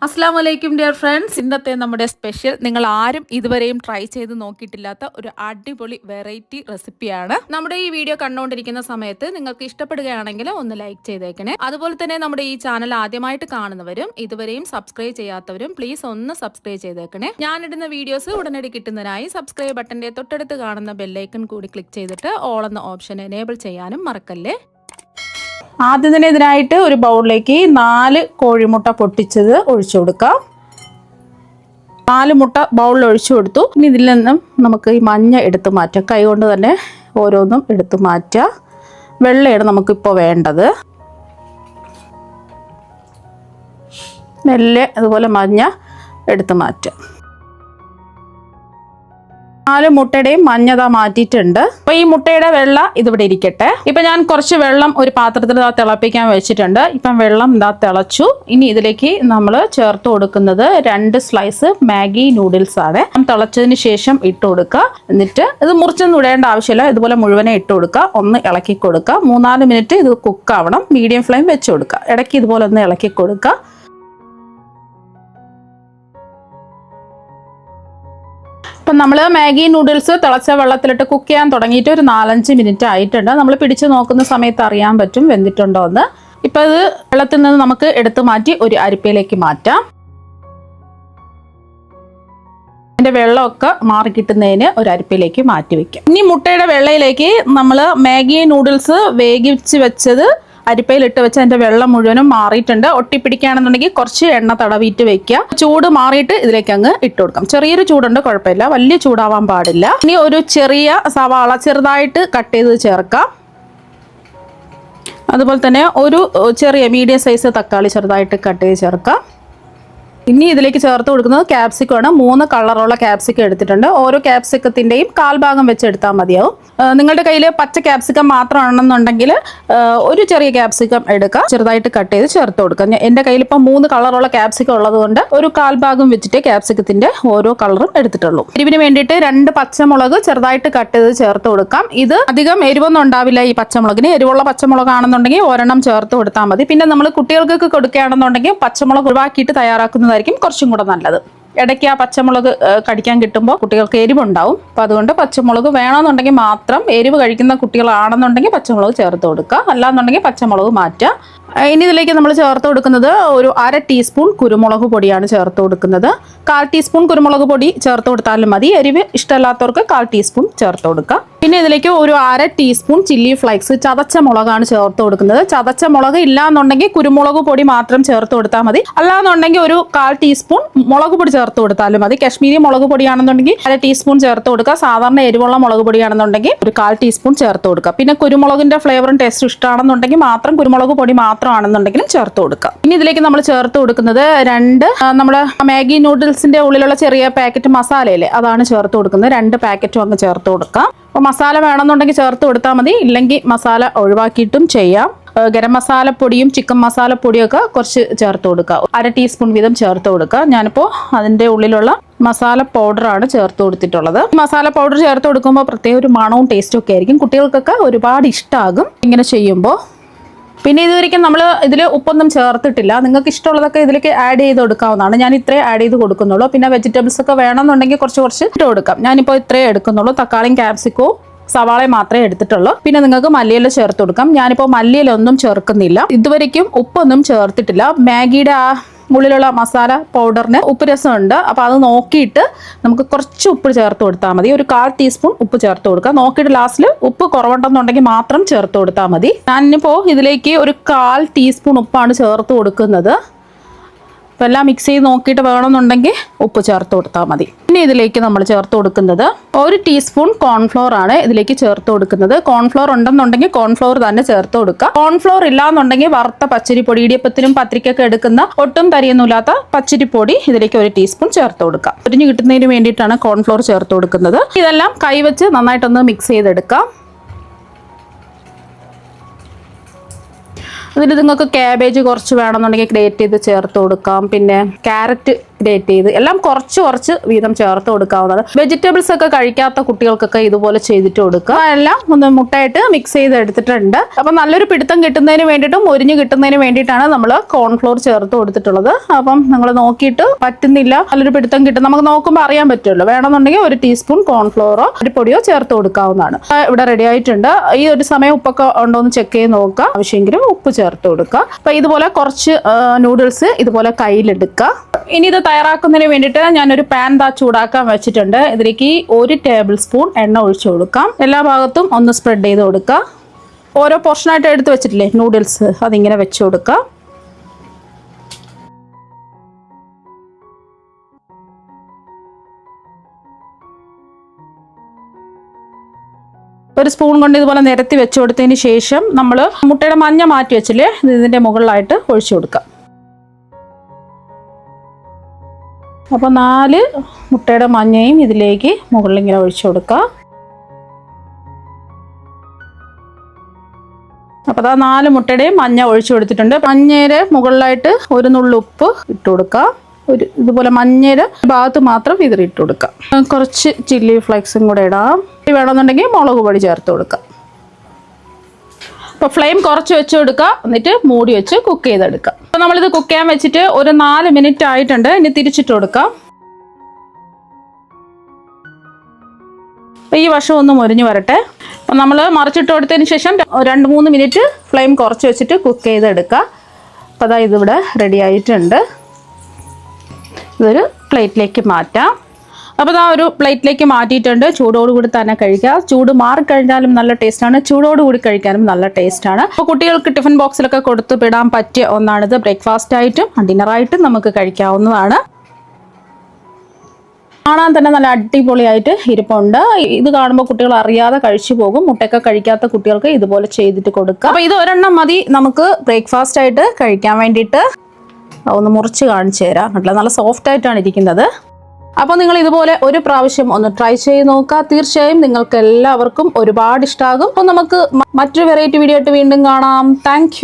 അസ്സാം വലൈക്കും dear friends. ഇന്നത്തെ നമ്മുടെ സ്പെഷ്യൽ നിങ്ങൾ ആരും ഇതുവരെയും ട്രൈ ചെയ്ത് നോക്കിയിട്ടില്ലാത്ത ഒരു അടിപൊളി വെറൈറ്റി റെസിപ്പിയാണ്. നമ്മുടെ ഈ വീഡിയോ കണ്ടുകൊണ്ടിരിക്കുന്ന സമയത്ത് നിങ്ങൾക്ക് ഇഷ്ടപ്പെടുകയാണെങ്കിൽ ഒന്ന് ലൈക്ക് ചെയ്തേക്കണേ. അതുപോലെ തന്നെ നമ്മുടെ ഈ ചാനൽ ആദ്യമായിട്ട് കാണുന്നവരും ഇതുവരെയും സബ്സ്ക്രൈബ് ചെയ്യാത്തവരും പ്ലീസ് ഒന്ന് സബ്സ്ക്രൈബ് ചെയ്തേക്കണേ. ഞാനിടുന്ന വീഡിയോസ് ഉടനടി കിട്ടുന്നതിനായി സബ്സ്ക്രൈബ് ബട്ടന്റെ തൊട്ടടുത്ത് കാണുന്ന ബെല്ലൈക്കൺ കൂടി ക്ലിക്ക് ചെയ്തിട്ട് ഓൾ എന്ന ഓപ്ഷൻ എനേബിൾ ചെയ്യാനും മറക്കല്ലേ. ആദ്യം തന്നെ ഇതിനായിട്ട് ഒരു ബൗളിലേക്ക് 4 കോഴിമുട്ട പൊട്ടിച്ചത് ഒഴിച്ചു കൊടുക്കാം. 4 മുട്ട ബൗളിൽ ഒഴിച്ചു കൊടുത്തു. ഇനി ഇതിൽ നിന്നും നമുക്ക് ഈ മഞ്ഞ എടുത്ത് മാറ്റാം. കൈ കൊണ്ട് തന്നെ ഓരോന്നും എടുത്ത് മാറ്റാം. വെള്ളയാണ് നമുക്കിപ്പോൾ വേണ്ടത്. മെല്ലെ അതുപോലെ മഞ്ഞ എടുത്ത് മാറ്റാം. 4 മുട്ടയുടെയും മഞ്ഞത മാറ്റിയിട്ടുണ്ട്. അപ്പൊ ഈ മുട്ടയുടെ വെള്ള ഇതിവിടെ ഇരിക്കട്ടെ. ഇപ്പൊ ഞാൻ കുറച്ച് വെള്ളം ഒരു പാത്രത്തിൽ തിളപ്പിക്കാൻ വെച്ചിട്ടുണ്ട്. ഇപ്പം വെള്ളം ഇതാ തിളച്ചു. ഇനി ഇതിലേക്ക് നമ്മൾ ചേർത്ത് കൊടുക്കുന്നത് 2 സ്ലൈസ് മാഗി നൂഡിൽസ് ആണ്. തിളച്ചതിന് ശേഷം ഇട്ട് കൊടുക്കുക. എന്നിട്ട് ഇത് മുറിച്ചൊന്നും ഇടേണ്ട ആവശ്യമില്ല. ഇതുപോലെ മുഴുവനെ ഇട്ട് കൊടുക്കുക. ഒന്ന് ഇളക്കി കൊടുക്കുക. 3-4 മിനിറ്റ് ഇത് കുക്കാവണം. മീഡിയം ഫ്ലെയിം വെച്ച് കൊടുക്കുക. ഇടയ്ക്ക് ഇതുപോലെ ഒന്ന് ഇളക്കി കൊടുക്കുക. അപ്പം നമ്മൾ മാഗി നൂഡിൽസ് തിളച്ച വെള്ളത്തിലിട്ട് കുക്ക് ചെയ്യാൻ തുടങ്ങിയിട്ട് ഒരു 4-5 മിനിറ്റ് ആയിട്ടുണ്ട്. നമ്മൾ പിടിച്ച് നോക്കുന്ന സമയത്ത് അറിയാൻ പറ്റും വെന്തിട്ടുണ്ടോ എന്ന്. ഇപ്പം ഇത് വെള്ളത്തിൽ നിന്ന് നമുക്ക് എടുത്തു മാറ്റി ഒരു അരിപ്പയിലേക്ക് മാറ്റാം. അതിൻ്റെ വെള്ളമൊക്കെ മാറി കിട്ടുന്നതിന് ഒരു അരിപ്പയിലേക്ക് മാറ്റി വെക്കാം. ഇനി മുട്ടയുടെ വെള്ളയിലേക്ക് നമ്മൾ മാഗി നൂഡിൽസ് വേവിച്ച് വെച്ചത് അരിപ്പയിലിട്ട് വെച്ച് അതിന്റെ വെള്ളം മുഴുവനും മാറിയിട്ടുണ്ട്. ഒട്ടിപ്പിടിക്കുകയാണെന്നുണ്ടെങ്കിൽ കുറച്ച് എണ്ണ തടവിയിട്ട് വെക്കുക. ചൂട് മാറിയിട്ട് ഇതിലേക്ക് അങ്ങ് ഇട്ട് കൊടുക്കാം. ചെറിയൊരു ചൂടുണ്ട്, കുഴപ്പമില്ല. വലിയ ചൂടാവാൻ പാടില്ല. ഇനി ഒരു ചെറിയ സവാള ചെറുതായിട്ട് കട്ട് ചെയ്ത് ചേർക്കാം. അതുപോലെ തന്നെ ഒരു ചെറിയ മീഡിയം സൈസ് തക്കാളി ചെറുതായിട്ട് കട്ട് ചെയ്ത് ചേർക്കാം. ഇനി ഇതിലേക്ക് ചേർത്ത് കൊടുക്കുന്നത് ക്യാപ്സിക്കമാണ്. 3 കളറുള്ള ക്യാപ്സിക്കം എടുത്തിട്ടുണ്ട്. ഓരോ ക്യാപ്സിക്കത്തിൻ്റെയും 1/4 ഭാഗം വെച്ച് എടുത്താൽ മതിയാവും. നിങ്ങളുടെ കയ്യിൽ പച്ച ക്യാപ്സിക്കം മാത്രമാണെന്നുണ്ടെങ്കിൽ ഒരു ചെറിയ ക്യാപ്സിക്കം എടുക്കുക, ചെറുതായിട്ട് കട്ട് ചെയ്ത് ചേർത്ത് കൊടുക്കുക. എൻ്റെ കയ്യിൽ ഇപ്പം 3 കളറുള്ള ക്യാപ്സിക്കം ഉള്ളതുകൊണ്ട് ഒരു 1/4 ഭാഗം വെച്ചിട്ട് ക്യാപ്സിക്കത്തിൻ്റെ ഓരോ കളറും എടുത്തിട്ടുള്ളൂ. എരിവിന് വേണ്ടിയിട്ട് 2 പച്ചമുളക് ചെറുതായിട്ട് കട്ട് ചെയ്ത് ചേർത്ത് കൊടുക്കാം. ഇത് അധികം എരിവൊന്നും ഉണ്ടാവില്ല ഈ പച്ചമുളകിന്. എരിവുള്ള പച്ചമുളകാണെന്നുണ്ടെങ്കിൽ ഒരെണ്ണം ചേർത്ത് കൊടുത്താൽ മതി. പിന്നെ നമ്മൾ കുട്ടികൾക്കൊക്കെ കൊടുക്കുകയാണെന്നുണ്ടെങ്കിൽ പച്ചമുളക് ഒഴിവാക്കിയിട്ട് തയ്യാറാക്കുന്നതായിരിക്കും കുറച്ചും കൂടെ നല്ലത്. ഇടയ്ക്ക് ആ പച്ചമുളക് കടിക്കാൻ കിട്ടുമ്പോൾ കുട്ടികൾക്ക് എരിവുണ്ടാവും. അപ്പോൾ അതുകൊണ്ട് പച്ചമുളക് വേണമെന്നുണ്ടെങ്കിൽ മാത്രം, എരിവ് കഴിക്കുന്ന കുട്ടികളാണെന്നുണ്ടെങ്കിൽ പച്ചമുളക് ചേർത്ത് കൊടുക്കുക. അല്ലാന്നുണ്ടെങ്കിൽ പച്ചമുളക് മാറ്റുക. ഇനി ഇതിലേക്ക് നമ്മൾ ചേർത്ത് കൊടുക്കുന്നത് ഒരു 1/2 ടീസ്പൂൺ കുരുമുളക് പൊടിയാണ് ചേർത്ത് കൊടുക്കുന്നത്. 1/4 ടീസ്പൂൺ കുരുമുളക് പൊടി ചേർത്ത് കൊടുത്താലും മതി. എരിവ് ഇഷ്ടമല്ലാത്തവർക്ക് 1/4 ടീസ്പൂൺ ചേർത്ത് കൊടുക്കുക. പിന്നെ ഇതിലേക്ക് ഒരു 1/2 ടീസ്പൂൺ ചില്ലി ഫ്ലേക്സ് ചതച്ച മുളകാണ് ചേർത്ത് കൊടുക്കുന്നത്. ചതച്ച മുളക് ഇല്ലാന്നുണ്ടെങ്കിൽ കുരുമുളക് പൊടി മാത്രം ചേർത്ത് കൊടുത്താൽ മതി. അല്ലാന്നുണ്ടെങ്കിൽ ഒരു 1/4 ടീസ്പൂൺ മുളക് പൊടി ചേർത്ത് കൊടുത്താലും മതി. കാശ്മീരി മുളക് പൊടിയാണെന്നുണ്ടെങ്കിൽ 1/2 ടീസ്പൂൺ ചേർത്ത് കൊടുക്കുക. സാധാരണ എരിവുള്ള മുളക് പൊടിയാണെന്നുണ്ടെങ്കിൽ ഒരു 1/4 ടീസ്പൂൺ ചേർത്ത് കൊടുക്കുക. പിന്നെ കുരുമുളകിന്റെ ഫ്ലേവറും ടേസ്റ്റും ഇഷ്ടമാണെന്നുണ്ടെങ്കിൽ മാത്രം കുരുമുളക് പൊടി മാത്രമാണെന്നുണ്ടെങ്കിലും ചേർത്ത് കൊടുക്കുക. ഇനി ഇതിലേക്ക് നമ്മൾ ചേർത്ത് കൊടുക്കുന്നത് 2 നമ്മുടെ മാഗി നൂഡിൽസിന്റെ ഉള്ളിലുള്ള ചെറിയ പാക്കറ്റ് മസാലയില്ലേ, അതാണ് ചേർത്ത് കൊടുക്കുന്നത്. 2 പാക്കറ്റും അങ്ങ് ചേർത്ത് കൊടുക്കാം. അപ്പോൾ മസാല വേണമെന്നുണ്ടെങ്കിൽ ചേർത്ത് കൊടുത്താൽ മതി. ഇല്ലെങ്കിൽ മസാല ഒഴിവാക്കിയിട്ടും ചെയ്യാം. ഗരം മസാലപ്പൊടിയും ചിക്കൻ മസാലപ്പൊടിയും ഒക്കെ കുറച്ച് ചേർത്ത് കൊടുക്കുക. 1/2 ടീസ്പൂൺ വീതം ചേർത്ത് കൊടുക്കുക. ഞാനിപ്പോൾ അതിൻ്റെ ഉള്ളിലുള്ള മസാല പൗഡറാണ് ചേർത്ത് കൊടുത്തിട്ടുള്ളത്. മസാല പൗഡർ ചേർത്ത് കൊടുക്കുമ്പോൾ പ്രത്യേക ഒരു മണവും ടേസ്റ്റും ഒക്കെ ആയിരിക്കും. കുട്ടികൾക്കൊക്കെ ഒരുപാട് ഇഷ്ടമാകും ഇങ്ങനെ ചെയ്യുമ്പോൾ. പിന്നെ ഇതുവരെയ്ക്കും നമ്മൾ ഇതിൽ ഉപ്പൊന്നും ചേർത്തിട്ടില്ല. നിങ്ങൾക്ക് ഇഷ്ടമുള്ളതൊക്കെ ഇതിലേക്ക് ആഡ് ചെയ്ത് കൊടുക്കാവുന്നതാണ്. ഞാൻ ഇത്രയും ആഡ് ചെയ്ത് കൊടുക്കുന്നുള്ളൂ. പിന്നെ വെജിറ്റബിൾസ് ഒക്കെ വേണമെന്നുണ്ടെങ്കിൽ കുറച്ച് ഇട്ട് കൊടുക്കാം. ഞാനിപ്പോൾ ഇത്രയും എടുക്കുന്നുള്ളൂ. തക്കാളിയും ക്യാപ്സിക്കവും സവാളയും മാത്രമേ എടുത്തിട്ടുള്ളൂ. പിന്നെ നിങ്ങൾക്ക് മല്ലിയില ചേർത്ത് കൊടുക്കാം. ഞാനിപ്പോൾ മല്ലിയില ഒന്നും ചേർക്കുന്നില്ല. ഇതുവരെയ്ക്കും ഉപ്പൊന്നും ചേർത്തിട്ടില്ല. മാഗിയുടെ ആ ഉള്ളിലുള്ള മസാല പൗഡറിന് ഉപ്പ് രസമുണ്ട്. അപ്പോൾ അത് നോക്കിയിട്ട് നമുക്ക് കുറച്ച് ഉപ്പ് ചേർത്ത് കൊടുത്താൽ മതി. ഒരു 1/4 ടീസ്പൂൺ ഉപ്പ് ചേർത്ത് കൊടുക്കുക. നോക്കിയിട്ട് ലാസ്റ്റിൽ ഉപ്പ് കുറവുണ്ടെന്നുണ്ടെങ്കിൽ മാത്രം ചേർത്ത് കൊടുത്താൽ മതി. ഞാനിപ്പോൾ ഇതിലേക്ക് ഒരു 1/4 ടീസ്പൂൺ ഉപ്പാണ് ചേർത്ത് കൊടുക്കുന്നത്. അപ്പോൾ എല്ലാം മിക്സ് ചെയ്ത് നോക്കിയിട്ട് വേണമെന്നുണ്ടെങ്കിൽ ഉപ്പ് ചേർത്ത് കൊടുത്താൽ മതി. ഇനി ഇതിലേക്ക് നമ്മൾ ചേർത്ത് കൊടുക്കുന്നത് 1 ടീസ്പൂൺ കോൺഫ്ലോർ ആണ് ഇതിലേക്ക് ചേർത്ത് കൊടുക്കുന്നത്. കോൺഫ്ലോർ ഉണ്ടെന്നുണ്ടെങ്കിൽ കോൺഫ്ലോർ തന്നെ ചേർത്ത് കൊടുക്കുക. കോൺഫ്ലോർ ഇല്ലാന്നുണ്ടെങ്കിൽ വറുത്ത പച്ചരിപ്പൊടി, ഇടിയപ്പത്തിനും പത്രിക്കൊക്കെ എടുക്കുന്ന ഒട്ടും തരിയൊന്നുമില്ലാത്ത പച്ചരിപ്പൊടി ഇതിലേക്ക് 1 ടീസ്പൂൺ ചേർത്ത് കൊടുക്കുക. പൊരിഞ്ഞ് കിട്ടുന്നതിന് വേണ്ടിയിട്ടാണ് കോൺഫ്ലോർ ചേർത്ത് കൊടുക്കുന്നത്. ഇതെല്ലാം കൈവച്ച് നന്നായിട്ടൊന്ന് മിക്സ് ചെയ്തെടുക്കാം. ഇതിൽ നിങ്ങൾക്ക് ക്യാബേജ് കുറച്ച് വേണമെന്നുണ്ടെങ്കിൽ ഗ്രേറ്റ് ചെയ്ത് ചേർത്ത് കൊടുക്കാം. പിന്നെ ക്യാരറ്റ് ഗ്രേറ്റ് ചെയ്ത് എല്ലാം കുറച്ച് വീതം ചേർത്ത് കൊടുക്കാവുന്നതാണ്. വെജിറ്റബിൾസ് ഒക്കെ കഴിക്കാത്ത കുട്ടികൾക്കൊക്കെ ഇതുപോലെ ചെയ്തിട്ട് കൊടുക്കുക. എല്ലാം ഒന്ന് മുട്ടയിട്ട് മിക്സ് ചെയ്ത് എടുത്തിട്ടുണ്ട്. അപ്പം നല്ലൊരു പിടുത്തം കിട്ടുന്നതിന് വേണ്ടിയിട്ടും മൊരിഞ്ഞ് കിട്ടുന്നതിന് വേണ്ടിയിട്ടാണ് നമ്മൾ കോൺഫ്ലോർ ചേർത്ത് കൊടുത്തിട്ടുള്ളത്. അപ്പം നിങ്ങൾ നോക്കിയിട്ട് പറ്റുന്നില്ല, നല്ലൊരു പിടുത്തം കിട്ടും, നമുക്ക് നോക്കുമ്പോൾ അറിയാൻ പറ്റുമല്ലോ. വേണമെന്നുണ്ടെങ്കിൽ 1 ടീസ്പൂൺ കോൺഫ്ലോറോ അരിപ്പൊടിയോ ചേർത്ത് കൊടുക്കാവുന്നതാണ്. ഇവിടെ റെഡി ആയിട്ടുണ്ട്. ഈ ഒരു സമയം ഉപ്പൊക്കെ ഉണ്ടോ എന്ന് ചെക്ക് ചെയ്ത് നോക്കുക. ആവശ്യമെങ്കിൽ ഉപ്പ് ചേർത്ത് കൊടുക്കുക. അപ്പം ഇതുപോലെ കുറച്ച് നൂഡിൽസ് ഇതുപോലെ കയ്യിലെടുക്കുക. ഇനി ഇത് തയ്യാറാക്കുന്നതിന് വേണ്ടിയിട്ട് ഞാനൊരു പാൻ ചൂടാക്കാൻ വെച്ചിട്ടുണ്ട്. ഇതിലേക്ക് 1 ടേബിൾ സ്പൂൺ എണ്ണ ഒഴിച്ചു കൊടുക്കാം. എല്ലാ ഭാഗത്തും ഒന്ന് സ്പ്രെഡ് ചെയ്ത് കൊടുക്കുക. ഓരോ പോർഷനായിട്ട് എടുത്ത് വെച്ചിട്ടില്ലേ നൂഡിൽസ്, അതിങ്ങനെ വെച്ച് കൊടുക്കുക. ഒരു സ്പൂൺ കൊണ്ട് ഇതുപോലെ നിരത്തി വെച്ച് കൊടുത്തതിന് ശേഷം നമ്മൾ മുട്ടയുടെ മഞ്ഞ മാറ്റി വെച്ചില്ലേ, ഇതിൻ്റെ മുകളിലായിട്ട് ഒഴിച്ചു കൊടുക്കാം. അപ്പോൾ 4 മുട്ടയുടെ മഞ്ഞയും ഇതിലേക്ക് മുകളിൽ ഇങ്ങനെ ഒഴിച്ചു കൊടുക്കുക. അപ്പോൾ അതാ 4 മുട്ടയുടെയും മഞ്ഞ ഒഴിച്ചു കൊടുത്തിട്ടുണ്ട്. മഞ്ഞയുടെ മുകളിലായിട്ട് ഒരു നുള്ളു ഉപ്പ് ഇട്ട് കൊടുക്കുക. ഇതുപോലെ മഞ്ഞയുടെ ഭാഗത്ത് മാത്രം ഇതിട്ട് കൊടുക്കാം. കുറച്ച് ചില്ലി ഫ്ലേക്സും കൂടെ ഇടാം. വേണമെന്നുണ്ടെങ്കിൽ മുളക് പൊടി ചേർത്ത് കൊടുക്കാം. അപ്പോൾ ഫ്ലെയിം കുറച്ച് വെച്ച് കൊടുക്കുക. എന്നിട്ട് മൂടി വെച്ച് കുക്ക് ചെയ്തെടുക്കാം. അപ്പോൾ നമ്മളിത് കുക്ക് ചെയ്യാൻ വെച്ചിട്ട് ഒരു 4 മിനിറ്റ് ആയിട്ടുണ്ട്. ഇനി തിരിച്ചിട്ട് കൊടുക്കാം. അപ്പോൾ ഈ വശം ഒന്ന് മൊരിഞ്ഞ് വരട്ടെ. അപ്പോൾ നമ്മൾ മറിച്ചിട്ട് കൊടുത്തതിന് ശേഷം 2-3 മിനിറ്റ് ഫ്ലെയിം കുറച്ച് വെച്ചിട്ട് കുക്ക് ചെയ്തെടുക്കുക. അപ്പോൾ അതാ ഇതിവിടെ റെഡി ആയിട്ടുണ്ട്. ഇതൊരു പ്ലേറ്റിലേക്ക് മാറ്റാം. അപ്പോൾ ഇതാ ഒരു പ്ലേറ്റിലേക്ക് മാറ്റിയിട്ടുണ്ട്. ചൂടോടുകൂടി തന്നെ കഴിക്കുക. ചൂട് മാറിക്കഴിഞ്ഞാലും നല്ല ടേസ്റ്റാണ്, ചൂടോടുകൂടി കഴിക്കാനും നല്ല ടേസ്റ്റാണ്. അപ്പോൾ കുട്ടികൾക്ക് ടിഫിൻ ബോക്സിലൊക്കെ കൊടുത്തു വിടാൻ പറ്റിയ ഒന്നാണിത്. ബ്രേക്ക്ഫാസ്റ്റ് ആയിട്ടും ഡിന്നറായിട്ടും നമുക്ക് കഴിക്കാവുന്നതാണ്. കാണാൻ തന്നെ നല്ല അടിപൊളിയായിട്ട് ഇരിപ്പുണ്ട്. ഇത് കാണുമ്പോൾ കുട്ടികൾ അറിയാതെ കഴിച്ചു പോകും. മുട്ടയൊക്കെ കഴിക്കാത്ത കുട്ടികൾക്ക് ഇതുപോലെ ചെയ്തിട്ട് കൊടുക്കുക. അപ്പോൾ ഇത് ഒരെണ്ണം മതി നമുക്ക് ബ്രേക്ക്ഫാസ്റ്റ് ആയിട്ട് കഴിക്കാൻ വേണ്ടിയിട്ട്. ഒന്ന് മുറിച്ച് കാണിച്ചു തരാം. കേട്ടോ, നല്ല സോഫ്റ്റ് ആയിട്ടാണ് ഇരിക്കുന്നത്. അപ്പോൾ നിങ്ങൾ ഇതുപോലെ ഒരു പ്രാവശ്യം ഒന്ന് ട്രൈ ചെയ്ത് നോക്കുക. തീർച്ചയായും നിങ്ങൾക്ക് എല്ലാവർക്കും ഒരുപാട് ഇഷ്ടമാകും. അപ്പോൾ നമുക്ക് മറ്റൊരു വെറൈറ്റി വീഡിയോ ആയിട്ട് വീണ്ടും കാണാം. താങ്ക്